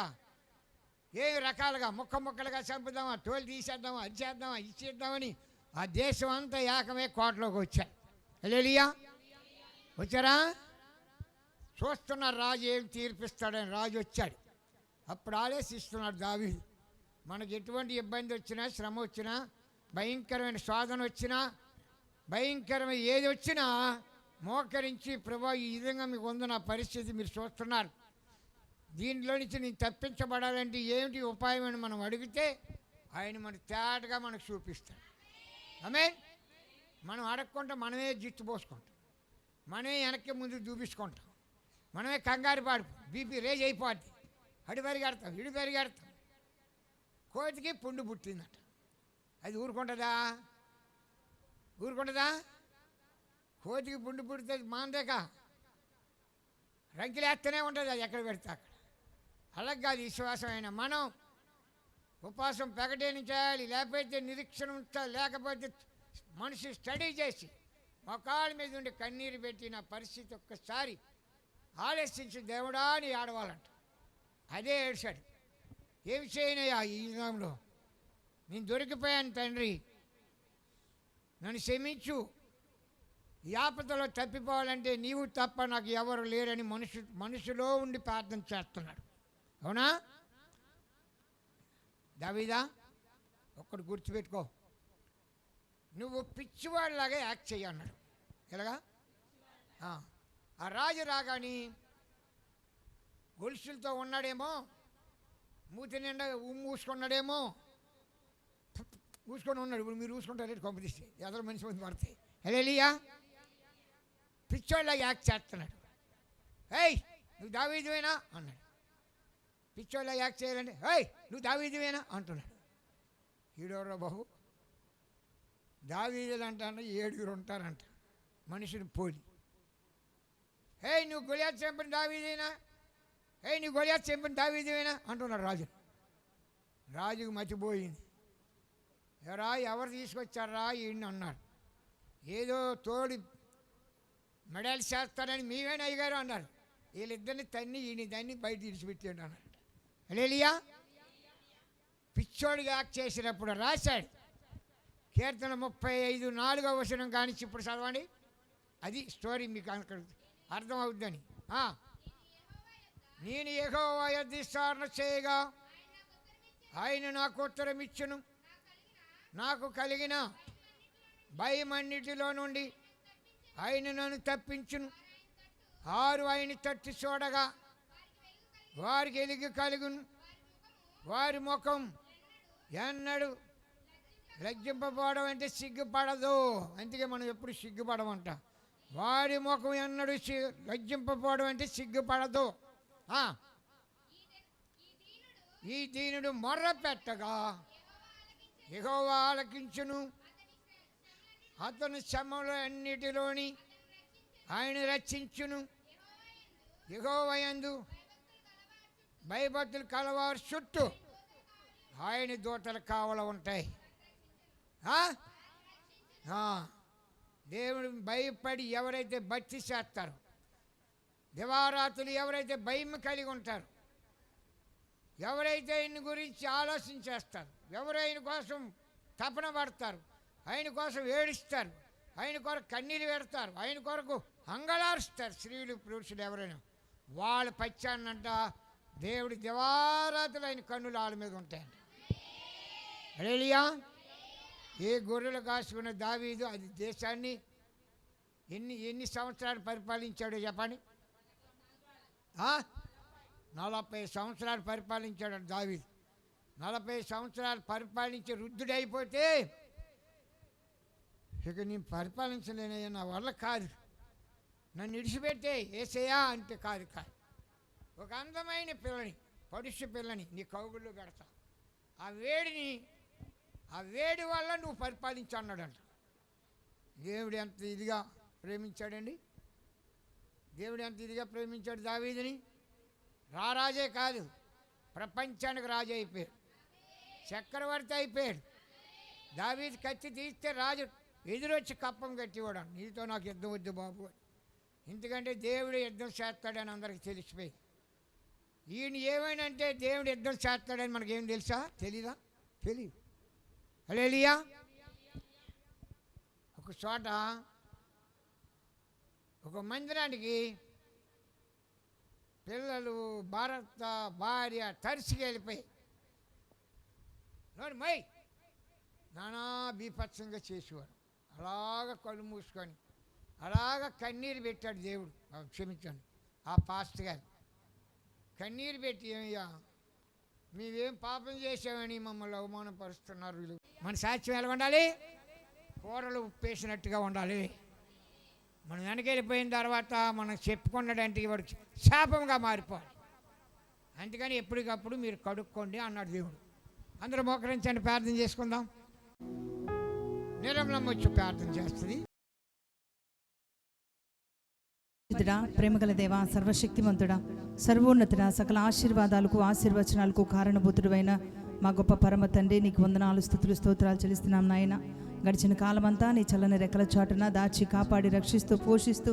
ఏ రకాలుగా ముక్కలుగా చంపుదామా, తోలు తీసేద్దామా, అది చేద్దామా, ఇది చేద్దామని ఆ దేశం అంతా ఏకమే కోటలోకి వచ్చారు. హల్లెలూయా, వచ్చారా? చూస్తున్నారు రాజు ఏం తీర్పిస్తాడని. రాజు వచ్చాడు. అప్పుడు ఆలోచిస్తున్నాడు దావీదు, మనకు ఎటువంటి ఇబ్బంది వచ్చినా, శ్రమ వచ్చినా, భయంకరమైన శోధన వచ్చినా, భయంకరమైన ఏది వచ్చినా మోకరించి ప్రభా ఈ విధంగా మీకు ఉంది నా పరిస్థితి, మీరు చూస్తున్నారు, దీంట్లో నుంచి నేను తప్పించబడాలంటే ఏమిటి ఉపాయం అని మనం అడిగితే ఆయన మనకు తేటగా మనకు చూపిస్తాడు. ఆమేన్. మనం అడగకుండా మనమే జిట్టు పోసుకుంటాం, మనమే వెనక్కి ముందు చూపించుకుంటాం, మనమే కంగారు పాడు, బీపీ రేజ్ అయిపోద్ది, అడి పెరిగెడతాం, ఇడి పెరిగెడతాం. కోతికి పుండు పుట్టిందట, అది ఊరుకుంటుందా? కోతికి పుండు పుడితే మాందేక రంకిలేస్తూనే ఉంటుంది, అది ఎక్కడ పెడితే అక్కడ. అలాగే కాదు విశ్వాసమైన మనం ఉపవాసం ప్రకటించాలి, లేకపోతే నిరీక్షణ ఉంచాలి, లేకపోతే మనిషి స్టడీ చేసి మొకాళ్ళ మీద ఉండి కన్నీరు పెట్టిన పరిస్థితి ఒక్కసారి ఆలోచించి దేవుడా అని ఆడవాలంట. అదే ఏడ్చాడు. ఏమి చేయనయ్యా ఈ యుగంలో, నేను దొరికిపోయాను తండ్రి, నన్ను క్షమించు, ఈ ఆపదలో తప్పిపోవాలంటే నీవు తప్ప నాకు ఎవరు లేరని మనసులో ఉండి ప్రార్థన చేస్తున్నాడు. అవునా? దావీదా, ఒక్కడు గుర్తుపెట్టుకో, నువ్వు పిచ్చివాడిలాగా యాక్ట్ చెయ్యి అన్నాడు. ఎలాగా? ఆ రాజు రాగాని గొలుసులతో ఉన్నాడేమో, మూతి నిండా మూసుకున్నాడేమో, ఊసుకొని ఉన్నాడు. ఇప్పుడు మీరు ఊసుకుంటారు కొంపదీస్తే ఎదరు మనిషి ముందు పడతాయి. హల్లెలూయా. పిచ్చోళ్ళగా యాక్ట్ చేస్తున్నాడు. ఏయ్ నువ్వు దావీదువేనా అన్నాడు. పిచ్చోళ్ళగా యాక్ట్ చేయాలంటే ఏయ్ నువ్వు దావీదువేనా అంటున్నాడు. ఈడోరో బహు దావీదులు అంటాను 7 ఉంటారంట మనిషిని పోలి. ఏయ్ నువ్వు గొలియాతు చంపిన దావీదేనా, ఏయ్ నువ్వు గొలియాతు చంపిన దావీదేనా అంటున్నాడు రాజు. రాజుకు మతిపోయింది. ఎవరా ఎవరు తీసుకొచ్చారా ఈయన్ని అన్నాడు. ఏదో తోడి మెడల్ చేస్తారని మేమేనా అయ్యగారు అన్నారు. వీళ్ళిద్దరిని తన్ని ఈయన దాన్ని బయట విడిచిపెట్టాడు అన్నాడు. హల్లెలూయా. పిచ్చోడిగా యాక్ట్ చేసినప్పుడు రాశాడు. కీర్తన 35:4వ వచనం కానిచ్చి ఇప్పుడు చదవండి. అది స్టోరీ మీకు అర్థమవుద్దని. నేను యెహోవా యొద్ద విచారణ చేయగా ఆయన నాకు ఉత్తరం ఇచ్చును, నాకు కలిగిన భయమన్నిటిలో నుండి ఆయన నన్ను తప్పించును. ఆయన తట్టి చూడగా వారికి ఎలుగు కలుగును, వారి ముఖం ఎన్నడు లజ్జింపబడడం అంటే సిగ్గుపడదు. అందుకే మనం ఎప్పుడు సిగ్గుపడమంట. వారి ముఖం ఎన్నడు లజ్జింపబడడం అంటే సిగ్గుపడదు. ఈ దీనుడు మొర్ర పెట్టగా యెహోవా ఆలకించును, అతని శ్రమల అన్నిటిలోని ఆయన రక్షించును. యెహోవా యందు భయభక్తులు కలవారు చుట్టూ ఆయన దూతలు కావల ఉంటాయి. దేవుడు భయపడి ఎవరైతే భక్తి చేస్తారో, దివారాత్రులు ఎవరైతే భయం కలిగి ఉంటారో, ఎవరైతే ఆయన గురించి ఆలోచన చేస్తారు, ఎవరు ఆయన కోసం తపన పడతారు, ఆయన కోసం ఏడుస్తారు, ఆయన కొరకు కన్నీరు పెడతారు, ఆయన కొరకు అంగళారుస్తారు, స్త్రీలు పురుషులు ఎవరైనా, వాళ్ళ పచ్చాన్నంట దేవుడి దివారాత్రులు ఆయన కన్నులు వాళ్ళ మీద ఉంటాయంట. హల్లెలూయా. ఏ గొర్రెలు కాసుకున్న దావీదు అది దేశాన్ని ఎన్ని సంవత్సరాలు పరిపాలించాడో చెప్పండి. 40 సంవత్సరాలు పరిపాలించాడు దావీదు. 40 సంవత్సరాలు పరిపాలించి వృద్ధుడైపోతే ఇక నేను పరిపాలించలేనయ్యా, నా వల్ల కాదు, నన్ను విడిచిపెట్టే ఏసయ్యా అంటే కాదు. ఒక అందమైన పిల్లని, పడుషు పిల్లని నీ కౌగుల్లో పెడతా, ఆ వేడి వల్ల నువ్వు పరిపాలించు అన్నాడంట. దేవుడు ఎంత ఇదిగా ప్రేమించాడండి. దేవుడు ఎంత ఇదిగా ప్రేమించాడు దావీదుని. రారాజే కాదు, ప్రపంచానికి రాజు అయిపోయాడు, చక్రవర్తి అయిపోయాడు. దావీదు కత్తి తీస్తే రాజు ఎదురొచ్చి కప్పం కట్టివాడు, నీతో నాకు యుద్ధం వద్దు బాబు అని. ఎందుకంటే దేవుడు యుద్ధం చేస్తాడని అందరికి తెలిసిపోయింది. ఈయన ఏమైనా అంటే దేవుడు యుద్ధం చేస్తాడని మనకేం తెలుసా? తెలీదా? తెలియదు. హల్లెలూయా. ఒక చోట ఒక మందిరానికి పిల్లలు భర్త భార్య తరిసికి వెళ్ళిపోయి నోడు మై నానా బీభత్సంగా చేసేవాడు. అలాగ కళ్ళు మూసుకొని అలాగ కన్నీరు పెట్టాడు దేవుడు. క్షమించండి, ఆ పాస్టర్ గారు కన్నీరు పెట్టి, ఏమయ్యా మేమేం పాపం చేసామని మమ్మల్ని అవమానపరుస్తున్నారు వీళ్ళు. మన సాక్ష్యం ఎలా ఉండాలి? కూరలు ఉప్పేసినట్టుగా ఉండాలి. మనం వెనకెళ్ళిపోయిన తర్వాత మనం చెప్పుకున్నాడంటే వాడికి శాపంగా మారిపోవాలి. అందుకని ఎప్పటికప్పుడు మీరు కడుక్కోండి అన్నాడు దేవుడు. అందరూ మోకరించండి, ప్రార్థన చేసుకుందాం. నిర్మలమ్మ వచ్చి ప్రార్థన చేస్తుంది. పరిశుద్ధుడా, ప్రేమగల దేవ, సర్వశక్తిమంతుడా, సర్వోన్నతుడా, సకల ఆశీర్వాదాలకు ఆశీర్వచనాలకు కారణభూతుడైన మా గొప్ప పరమ తండ్రి, నీకు వందనాలు, స్తుతులు, స్తోత్రాలు చెల్లిస్తున్నాం నాయన. గడిచిన కాలమంతా నీ చల్లని రెక్కల చాటున దాచి కాపాడి రక్షిస్తూ పోషిస్తూ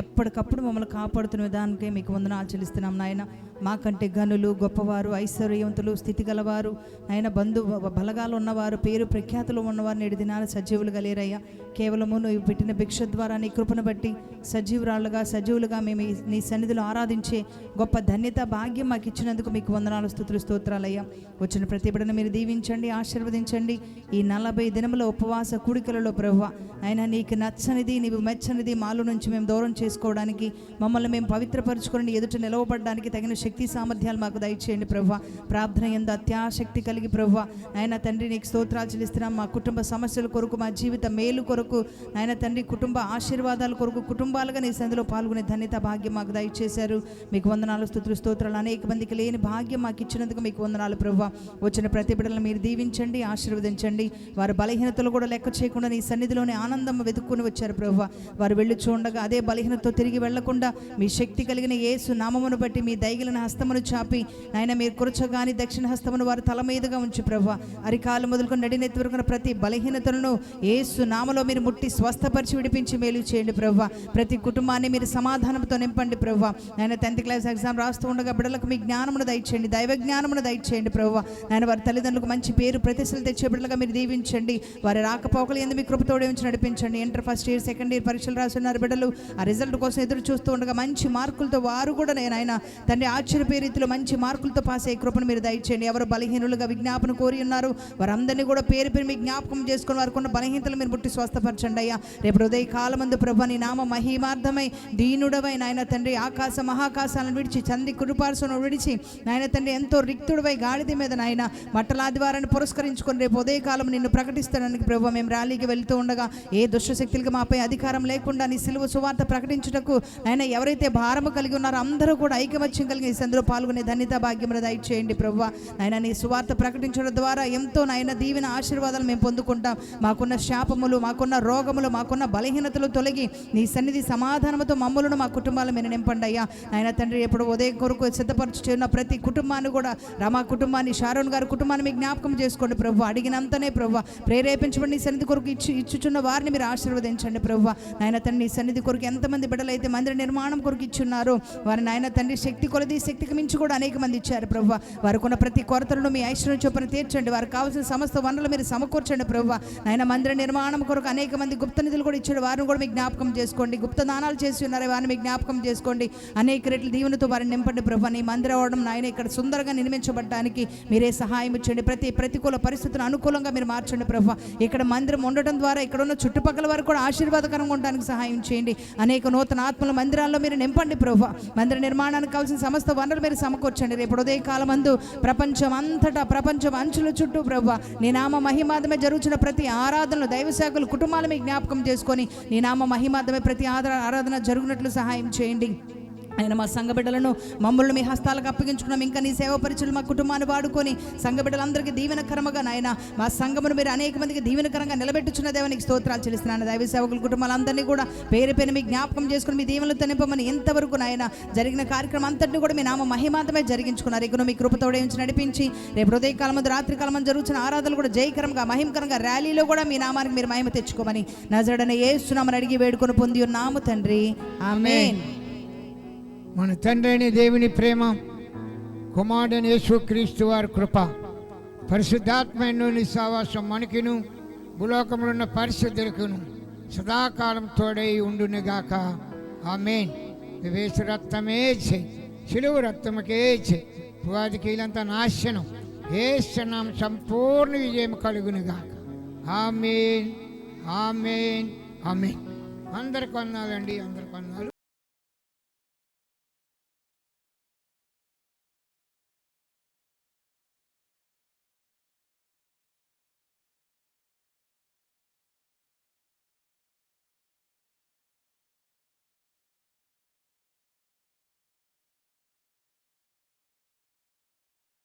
ఎప్పటికప్పుడు మమ్మల్ని కాపాడుతున్న విధానికే మీకు వందనాలు చెల్లిస్తున్నాం నాయన. మాకంటే గనులు, గొప్పవారు, ఐశ్వర్యవంతులు, స్థితి గలవారు, ఆయన బంధు బలగాలు ఉన్నవారు, పేరు ప్రఖ్యాతులు ఉన్నవారు నేడు దినాలు సజీవులుగా లేరయ్యా. కేవలము నువ్వు పెట్టిన భిక్ష ద్వారా నీ కృపను బట్టి సజీవులుగా మేము నీ సన్నిధిలో ఆరాధించే గొప్ప ధన్యత, భాగ్యం మాకు ఇచ్చినందుకు మీకు వందనాలు, స్తుతులు, స్తోత్రాలయ్యా. వచ్చిన ప్రతి బిడ్డను మీరు దీవించండి, ఆశీర్వదించండి. ఈ 40 దినముల ఉపవాస కూడికలలో ప్రభువా, ఆయన నీకు నచ్చనిది, నీవు మెచ్చనిది మాలో నుంచి మేము దూరం చేసుకోవడానికి, మమ్మల్ని మేము పవిత్రపరచుకొని ఎదుట నిలవబడడానికి తగిన శక్తి సామర్థ్యాలు మాకు దయచేయండి ప్రభువా. ప్రార్థన యందు అత్యాశక్తి కలిగి ప్రభువా, ఆయన తండ్రి నీకు స్తోత్రాలు చెల్లిస్తున్నాం. మా కుటుంబ సమస్యల కొరకు, మా జీవిత మేలు కొరకు, ఆయన తండ్రి కుటుంబ ఆశీర్వాదాల కొరకు కుటుంబాలుగా నీ సంధిలో పాల్గొనే ధన్యత, భాగ్యం మాకు దయచేశారు. మీకు వందనాలు, స్తుతులు, స్తోత్రాలు. అనేక మందికి లేని భాగ్యం మాకు ఇచ్చినందుకు మీకు వందనాలు ప్రభువా. వచ్చిన ప్రతి బిడ్డలను మీరు దీవించండి, ఆశీర్వదించండి. వారి బలహీనతలు కూడా లెక్క చేయకుండా నీ సన్నిధిలోని ఆనందం వెతుక్కుని వచ్చారు ప్రభువా. వారు వెళ్ళి చూడగా అదే బలహీనతతో తిరిగి వెళ్లకుండా మీ శక్తి కలిగిన యేసు నామమును బట్టి మీ దయగలిన హస్తమును చాపి ఆయన మీరు కురచగాని దక్షిణ హస్తమును వారి తల మీదుగా ఉంచి ప్రభువా, అరికాలు మొదలుకొని నడినెత్తి వరకు ప్రతి బలహీనతలను యేసు నామలో మీరు ముట్టి స్వస్థపరిచి విడిపించి మేలు చేయండి ప్రభువా. ప్రతి కుటుంబాన్ని మీరు సమాధానంతో నింపండి ప్రభువా. ఆయన 10th క్లాస్ ఎగ్జామ్ రాస్తూ ఉండగా బిడ్డలకు మీ జ్ఞానమును దయచేయండి, దైవ జ్ఞానమును దయచేయండి ప్రభువా. ఆయన వారి తల్లిదండ్రులకు మంచి పేరు ప్రతిష్టలు తెచ్చే బిడ్డలుగా మీరు దీవించండి. వారి రాకపోకలు ఎందుకు మీ కృపతోడే ఉంచి నడిపించండి. Inter first year, second year పరీక్షలు రాస్తున్నారు బిడ్డలు. ఆ రిజల్ట్ కోసం ఎదురు చూస్తూ ఉండగా మంచి మార్కులతో వారు కూడా ఆయన తండ్రి ఆశ్చర్యపోయే రీతిలో మంచి మార్కులతో పాస్ అయ్యే కృపను మీరు దయచేయండి. ఎవరు బలహీనులుగా విజ్ఞాపన కోరి ఉన్నారు వారందరినీ కూడా పేరు పేరు మీ జ్ఞాపకం చేసుకుని వారికి ఉన్న బలహీనతలు మీరు ముట్టి స్వస్థపరచండి అయ్యా. రేపు ఉదయ కాలమందు ప్రభు నీ నామ మహిమార్థమై దీనుడవై నాయన తండ్రి ఆకాశ మహాకాశాలను విడిచి చంది కురుపార్సను విడిచి నాయన తండ్రి ఎంతో రిక్తుడివై గాడిద మీద నాయన మట్టల ఆదివారాన్ని పురస్కరించుకొని రేపు ఉదయ కాలం నిన్ను ప్రకటిస్తానికి ప్రభు మేము ర్యాలీకి వెళ్తూ ఉండగా ఏ దుష్టశక్తులకు మాపై అధికారం లేకుండా నీ సిలువ సువార్త ప్రకటించుటకు ఆయన ఎవరైతే భారము కలిగి ఉన్నారో అందరూ కూడా ఐకమత్యం కలిగి ఈ సందులో పాల్గొనే ధన్యత, భాగ్యం దయచేయండి ప్రభువా. ఆయన నీ సువార్త ప్రకటించడం ద్వారా ఎంతో నాయన దీవెన ఆశీర్వాదాలు మేము పొందుకుంటాం. మాకున్న శాపములు, మాకున్న రోగములు, మాకున్న బలహీనతలు తొలగి నీ సన్నిధి సమాధానంతో మమ్మలను మా కుటుంబాలు మీరు నింపండి అయ్యా. ఆయన తండ్రి ఎప్పుడు ఉదయం కొరకు సిద్ధపరచున్న ప్రతి కుటుంబాన్ని కూడా రమా కుటుంబాన్ని, షారోన్ గారి కుటుంబాన్ని మీ జ్ఞాపకం చేసుకోండి ప్రభు. అడిగినంతనే ప్రభు ప్రేరేపించబడి నీ సన్నిధి కొరకు ఇచ్చుచున్న వారిని మీరు ఆశీర్వదించండి ప్రభు. నాయన తండ్రి నీ సన్నిధి కొరకు ఎంతమంది బిడ్డలు అయితే మందిర నిర్మాణం కొరకు ఇచ్చున్నారో వారి నాయన తండ్రి శక్తి కొలది, శక్తికి మించి కూడా అనేక మంది ఇచ్చారు ప్రభు. వారికి ఉన్న ప్రతి కొరతలను మీ ఐశ్వర్యం చొప్పున తీర్చండి. వారికి కావాల్సిన సమస్త వనరులు మీరు సమకూర్చండి ప్రభు. నాయన మందిర నిర్మాణం కొరకు అనేక మంది గుప్త నిధులు కూడా ఇచ్చాడు, వారిని కూడా మీ జ్ఞాపకం చేసుకోండి. గుప్త దానాలు చేసి ఉన్నారు, వారిని మీ జ్ఞాపకం చేసుకోండి. అనేక రెట్లు దీవెనతో వారిని నింపండి ప్రభు. నీ మందిరం అవడం నాయన ఇక్కడ సుందరంగా నిర్మించబడడానికి మీరే సహాయం ఇచ్చండి. ప్రతి ప్రతికూల పరిస్థితులను అనుకూలంగా మీరు మార్చండి ప్రభు. ఇక్కడ మందిరం ఉండటం ద్వారా ఇక్కడ ఉన్న చుట్టుపక్కల వారు కూడా ఆశీర్వాదకరంగా ఉండడానికి సహాయం చేయండి. అనేక నూతన ఆత్మల మందిరాల్లో మీరు నింపండి ప్రభు. మందిర నిర్మాణానికి కావాల్సిన సమస్త వనరులు మీరు సమకూర్చండి. రేపు ఉదయ కాలమందు ప్రపంచం అంతటా, ప్రపంచం అంచుల చుట్టూ ప్రభు నీ నామ మహిమార్థమే జరుగుతున్న ప్రతి ఆరాధనలు దైవ సేవకులు కుటుంబాలు మీ జ్ఞాపకం చేసుకొని నీ నామ మహిమార్థమే ప్రతి ఆరాధన జరుగునట్లు సహాయం చేయండి. ఆయన మా సంఘ బిడ్డలను మమ్మల్ని మీ హస్తాలకు అప్పగించుకున్నాం. ఇంకా నీ సేవ పరిచయం మా కుటుంబాన్ని వాడుకొని సంఘ బిడ్డలందరికీ దీవెనకరముగా నాయన మా సంఘమును మీరు అనేక మందికి దీవెనకరంగా నిలబెట్టుచున్న దేవానికి స్తోత్రాలు చెల్లిస్తున్నాను. దైవ సేవకుల కుటుంబాలందరినీ కూడా పేరు పేరు మీ జ్ఞాపకం చేసుకుని మీ దీవెనలతో నింపమని ఎంతవరకు నాయన జరిగిన కార్యక్రమం అంతటిని కూడా మీ నామ మహిమాంతమే జరిగించుకున్నారు. ఇక మీ కృపతోడే ఉంచి నడిపించి రేపు ఉదయ కాలం రాత్రి కాలం జరుగుతున్న ఆరాధనలు కూడా జయకరంగా మహిమకరంగా ర్యాలీలో కూడా మీ నామానికి మీరు మహిమ తెచ్చుకోమని నజరేయుడైన యేసునామమున అడిగి వేడుకొని పొంది ఉన్నాము తండ్రి, ఆమేన్. మన తండ్రి అయిన దేవుని ప్రేమ, కుమారుడైన యేసుక్రీస్తు వారి కృప, పరిశుద్ధాత్మైన సహవాసం మనకిను భూలోకంలో ఉన్న పరిశుద్ధులకును సదాకాలం తోడై ఉండునుగాక. ఆమేన్. యేసు రక్తమే చేయి, శిలువ రక్తముకే చేయి, పువాదికి వీళ్ళంతా నాశనం, యేసు నామమున సంపూర్ణ విజయం కలుగునుగాక. ఆమేన్, ఆమేన్, ఆమేన్. అందరికి వందనాలండి.